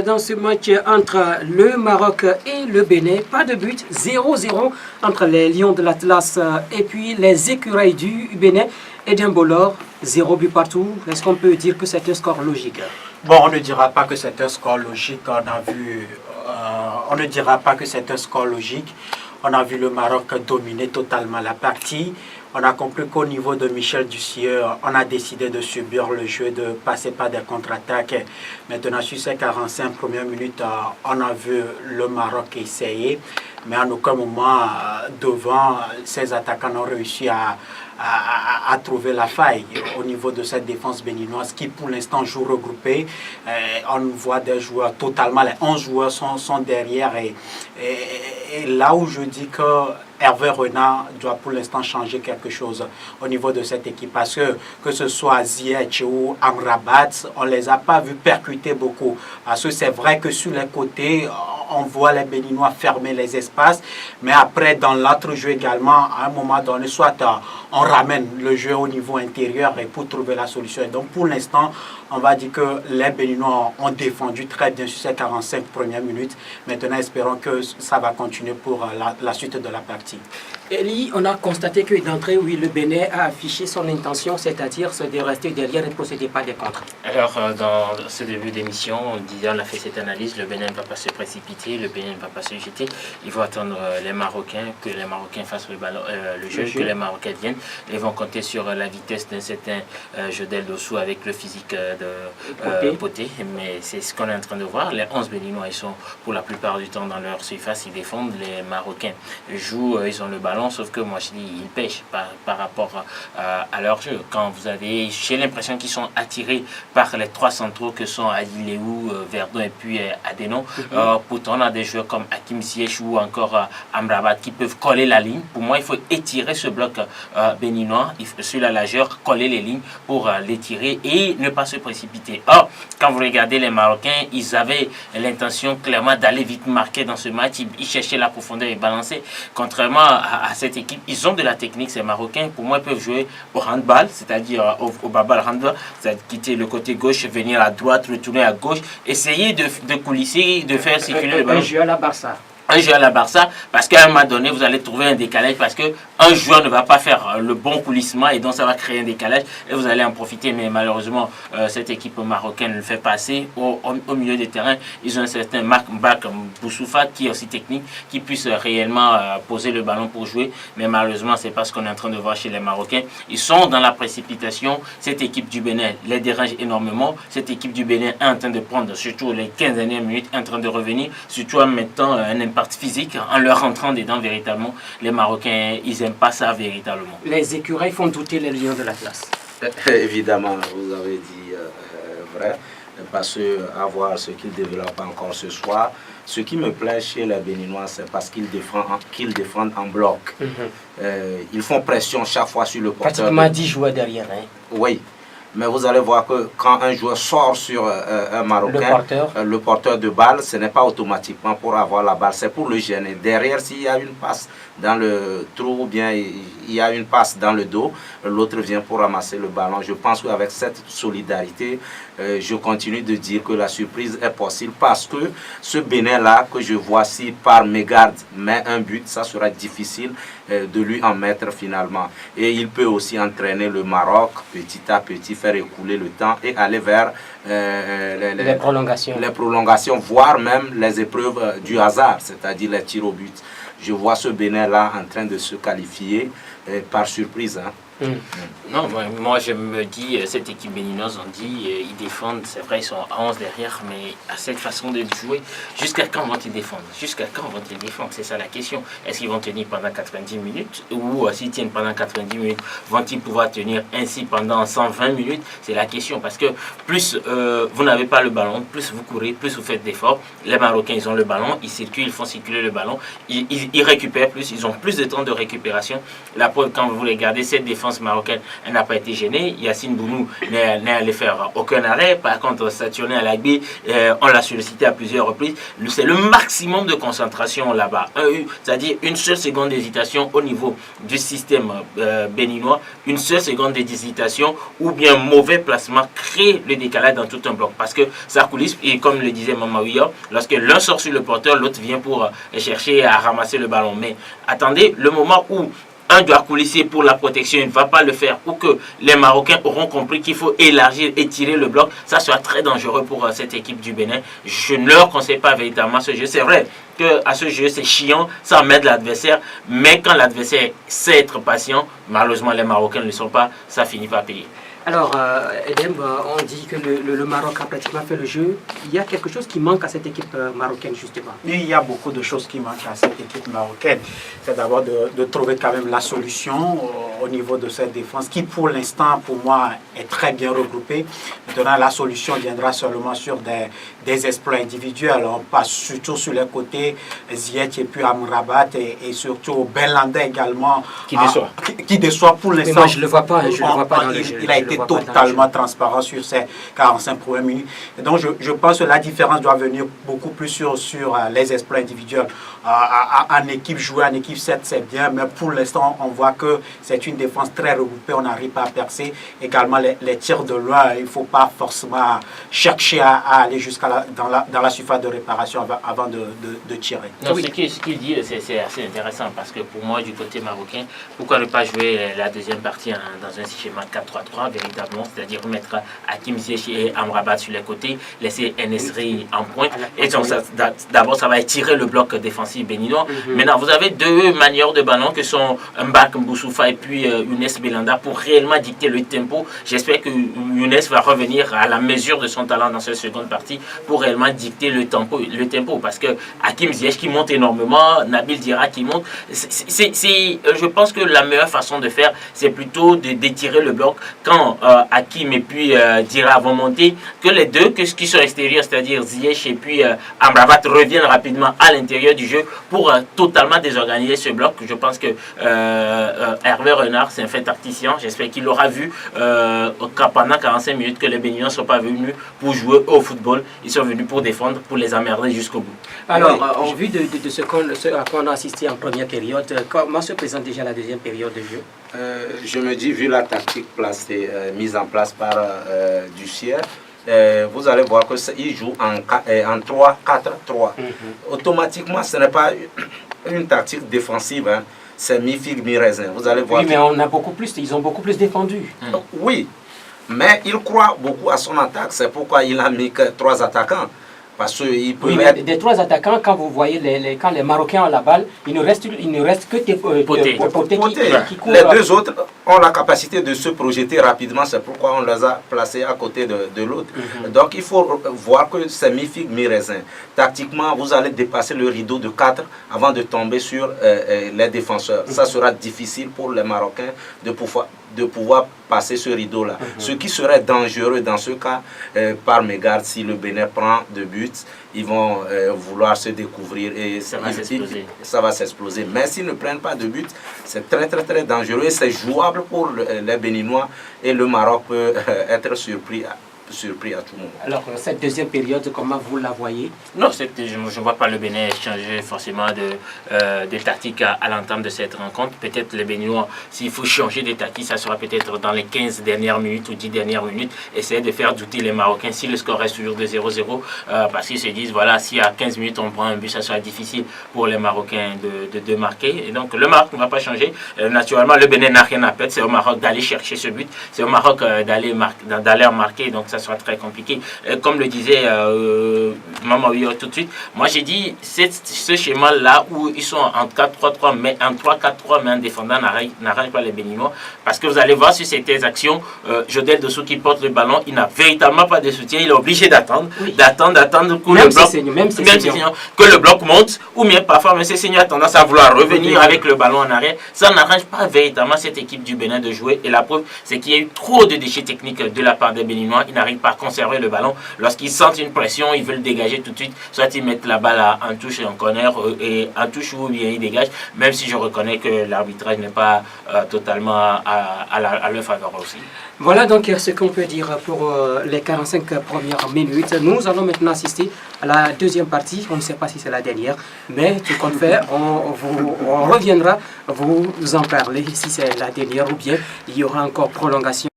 Dans ce match entre le Maroc et le Bénin, pas de but, 0-0 entre les Lions de l'Atlas et puis les écureuils du Bénin et d'un Bolor, 0 but partout. Est-ce qu'on peut dire que c'est un score logique? Bon, on ne dira pas que c'est un score logique. On ne dira pas que c'est un score logique. On a vu le Maroc dominer totalement la partie. On a compris qu'au niveau de Michel Ducieux, on a décidé de subir le jeu, de passer par des contre-attaques. Maintenant, sur ces 45 premières minutes, on a vu le Maroc essayer, mais à aucun moment, devant, ces attaquants n'ont réussi à trouver la faille au niveau de cette défense béninoise qui pour l'instant joue regroupée. On voit des joueurs totalement, les 11 joueurs sont derrière et là où je dis que Hervé Renard doit pour l'instant changer quelque chose au niveau de cette équipe parce que ce soit Ziyech ou Amrabat, on ne les a pas vus percuter beaucoup. Parce que c'est vrai que sur les côtés, on voit les Béninois fermer les espaces, mais après dans l'autre jeu également, à un moment donné, soit on ramène le jeu au niveau intérieur et pour trouver la solution. Et donc pour l'instant, on va dire que les Béninois ont défendu très bien sur ces 45 premières minutes. Maintenant, espérons que ça va continuer pour la suite de la partie. Eli, on a constaté que d'entrée, oui, le Bénin a affiché son intention, c'est-à-dire de rester derrière et ne procéder pas des contres. Alors, dans ce début d'émission, on a fait cette analyse, le Bénin ne va pas se précipiter, le Bénin ne va pas se jeter. Il faut attendre les Marocains, que les Marocains fassent le jeu, que les Marocains viennent. Ils vont compter sur la vitesse d'un certain Jodel Dossou avec le physique de Poté. Mais c'est ce qu'on est en train de voir. Les 11 Béninois, ils sont pour la plupart du temps dans leur surface, ils défendent. Les Marocains jouent, ils ont le ballon, sauf que moi je dis ils pêchent par rapport à leur jeu. Quand vous avez, j'ai l'impression qu'ils sont attirés par les trois centraux que sont Ali Léou, Verdon et puis Adeno. Pourtant on a des joueurs comme Hakim Ziyech ou encore Amrabat qui peuvent coller la ligne. Pour moi il faut étirer ce bloc béninois, sur la largeur, coller les lignes pour l'étirer et ne pas se précipiter. Or, quand vous regardez les Marocains, ils avaient l'intention clairement d'aller vite marquer dans ce match. Ils cherchaient la profondeur et balancer. Contrairement à cette équipe, ils ont de la technique, ces Marocains. Pour moi, ils peuvent jouer au handball, c'est-à-dire au babal handball, c'est-à-dire quitter le côté gauche, venir à droite, retourner à gauche, essayer de coulisser, de faire circuler le ballon. Un jeu à la Barça. Un jeu à la Barça, parce qu'à un moment donné, vous allez trouver un décalage, parce qu'un joueur ne va pas faire le bon coulissement, et donc ça va créer un décalage, et vous allez en profiter. Mais malheureusement, cette équipe marocaine ne le fait pas assez. Au milieu des terrains, ils ont un certain Marc Boussoufa, qui est aussi technique, qui puisse réellement poser le ballon pour jouer. Mais malheureusement, c'est pas ce qu'on est en train de voir chez les Marocains. Ils sont dans la précipitation. Cette équipe du Bénin les dérange énormément. Cette équipe du Bénin est en train de prendre, surtout les 15 dernières minutes, en train de revenir, surtout en mettant un impact physique, en leur rentrant dedans véritablement. Les Marocains, ils n'aiment pas ça véritablement. Les écureuils font douter les Lions de l'Atlas. Évidemment, vous avez dit vrai, parce qu'à voir ce qu'ils développent encore ce soir, ce qui me plaît chez les Béninois, c'est parce qu'ils défendent en bloc. Ils font pression chaque fois sur le porteur. Pratiquement 10 joueurs derrière. Hein. Oui. Mais vous allez voir que quand un joueur sort sur un Marocain, le porteur de balle, ce n'est pas automatiquement pour avoir la balle, c'est pour le gêner. Derrière, s'il y a une passe dans le trou ou bien il y a une passe dans le dos, l'autre vient pour ramasser le ballon. Je pense qu'avec cette solidarité, je continue de dire que la surprise est possible parce que ce Bénin-là que je vois, si par mégarde met un but, ça sera difficile de lui en mettre finalement. Et il peut aussi entraîner le Maroc petit à petit, faire écouler le temps et aller vers les prolongations, voire même les épreuves du hasard, c'est-à-dire les tirs au but. Je vois ce Bénin-là en train de se qualifier par surprise. Hein. Non, moi je me dis, cette équipe béninoise, on dit, ils défendent, c'est vrai, ils sont à 11 derrière, mais à cette façon de jouer, jusqu'à quand vont-ils défendre? Jusqu'à quand vont-ils défendre? C'est ça la question. Est-ce qu'ils vont tenir pendant 90 minutes? Ou s'ils tiennent pendant 90 minutes, vont-ils pouvoir tenir ainsi pendant 120 minutes? C'est la question, parce que plus vous n'avez pas le ballon, plus vous courez, plus vous faites d'efforts. Les Marocains, ils ont le ballon, ils circulent, ils font circuler le ballon, ils récupèrent plus, ils ont plus de temps de récupération. La preuve, quand vous regardez cette défense défense marocaine n'a pas été gênée. Yassine Bounou n'est allé faire aucun arrêt. Par contre, Saturnin Alagbi, on l'a sollicité à plusieurs reprises. C'est le maximum de concentration là-bas. C'est-à-dire une seule seconde d'hésitation au niveau du système béninois, une seule seconde d'hésitation ou bien mauvais placement crée le décalage dans tout un bloc. Parce que ça coulisse, et comme le disait Mamaouia, lorsque l'un sort sur le porteur, l'autre vient pour chercher à ramasser le ballon. Mais attendez, le moment où un doit coulisser pour la protection, il ne va pas le faire, ou que les Marocains auront compris qu'il faut élargir et tirer le bloc, ça sera très dangereux pour cette équipe du Bénin. Je ne leur conseille pas véritablement ce jeu. C'est vrai qu'à ce jeu, c'est chiant, ça emmène l'adversaire, mais quand l'adversaire sait être patient, malheureusement les Marocains ne le sont pas, ça finit par payer. Alors, Edem, on dit que le Maroc a pratiquement fait le jeu. Il y a quelque chose qui manque à cette équipe marocaine, justement. Il y a beaucoup de choses qui manquent à cette équipe marocaine. C'est d'abord de trouver quand même la solution au niveau de cette défense, qui pour l'instant, pour moi, est très bien regroupée. Maintenant, la solution viendra seulement sur des exploits individuels. On passe surtout sur les côtés, Ziyech et puis Amrabat, et surtout Belanda également. Qui déçoit pour l'instant. Moi, je ne le vois pas, je le vois pas dans le jeu. Il a été totalement transparent sur ces 45 premières minutes. Et donc, je pense que la différence doit venir beaucoup plus sur les exploits individuels. En équipe, jouer en équipe, c'est bien, mais pour l'instant, on voit que c'est une défense très regroupée, on n'arrive pas à percer. Également, les tirs de loin, il ne faut pas forcément chercher à aller jusqu'à dans la surface de réparation avant de tirer. Non, ce qu'il dit, c'est assez intéressant, parce que pour moi, du côté marocain, pourquoi ne pas jouer la deuxième partie dans un schéma 4-3-3, véritablement, c'est-à-dire mettre Hakim Ziyech et Amrabat sur les côtés, laisser Enesri en pointe, et donc d'abord ça va étirer le bloc défensif béninois. Maintenant, vous avez deux manières de ballon que sont Mbak Mboussoufa et puis Younes Belanda pour réellement dicter le tempo. J'espère que Younes va revenir à la mesure de son talent dans cette seconde partie pour réellement dicter le tempo, parce que Hakim Ziyech qui monte énormément, Nabil Dira qui monte, je pense que la meilleure façon de faire, c'est plutôt d'étirer le bloc quand Hakim et puis Dira vont monter, que les deux qui sont extérieurs, c'est-à-dire Ziyech et puis Amrabat reviennent rapidement à l'intérieur du jeu pour totalement désorganiser ce bloc. Je pense que Hervé Renard, c'est un fait tacticien. J'espère qu'il aura vu pendant 45 minutes que les Béninois ne sont pas venus pour jouer au football. Ils sont venus pour défendre, pour les emmerder jusqu'au bout. Alors, en vue de ce à quoi on a assisté en première période, comment se présente déjà la deuxième période de jeu? Je me dis, vu la tactique mise en place par Dussier, vous allez voir qu'il joue en 3-4-3. Automatiquement, ce n'est pas une tactique défensive, hein. C'est mi-figue, mi-raisin. Vous allez voir. Oui, mais ils ont beaucoup plus défendu. Oui, mais il croit beaucoup à son attaque. C'est pourquoi il a mis que 3 attaquants. Parce qu'il peut mais des 3 attaquants, quand vous voyez quand les Marocains ont la balle, il ne reste que des Potés qui courent. Les deux autres ont la capacité de se projeter rapidement, c'est pourquoi on les a placés à côté de l'autre. Donc il faut voir que c'est mi-figue, mi-raisin. Tactiquement, vous allez dépasser le rideau de 4 avant de tomber sur les défenseurs. Ça sera difficile pour les Marocains de pouvoir passer ce rideau-là. Ce qui serait dangereux dans ce cas, par mégarde, si le Bénin prend 2 buts, ils vont vouloir se découvrir et ça va s'exploser. Mais s'ils ne prennent pas de but, c'est très très très dangereux et c'est jouable pour les Béninois et le Maroc peut être surpris à tout moment. Alors, cette deuxième période, comment vous la voyez? Non, je ne vois pas le Bénin changer forcément de tactique à l'entame de cette rencontre. Peut-être les Béninois, s'il faut changer de tactique, ça sera peut-être dans les 15 dernières minutes ou 10 dernières minutes, essayer de faire douter les Marocains si le score reste toujours de 0-0, parce qu'ils se disent, voilà, si à 15 minutes on prend un but, ça sera difficile pour les Marocains de marquer. Et donc, le Maroc ne va pas changer. Naturellement, le Bénin n'a rien à perdre. C'est au Maroc d'aller chercher ce but. C'est au Maroc d'aller en marquer. Donc, ça sera très compliqué. Comme le disait Mamaouia tout de suite, moi j'ai dit, ce schéma-là où ils sont en 4-3-3, mais en 3-4-3, mais en défendant, n'arrange pas les Béninois. Parce que vous allez voir sur certaines actions, Jodel Dossou qui porte le ballon, il n'a véritablement pas de soutien, il est obligé d'attendre, d'attendre que le bloc monte, ou bien parfois, M. Seigneur a tendance à vouloir revenir avec le ballon en arrière. Ça n'arrange pas véritablement cette équipe du Bénin de jouer. Et la preuve, c'est qu'il y a eu trop de déchets techniques de la part des Béninois. Ils n'arrivent n'arrivent pas à conserver le ballon. Lorsqu'ils sentent une pression, ils veulent dégager tout de suite. Soit ils mettent la balle en touche et en corner, et en touche ou bien ils dégagent, même si je reconnais que l'arbitrage n'est pas totalement à leur faveur aussi. Voilà donc ce qu'on peut dire pour les 45 premières minutes. Nous allons maintenant assister à la deuxième partie. On ne sait pas si c'est la dernière, mais tout compte fait, on reviendra vous en parler si c'est la dernière ou bien il y aura encore prolongation.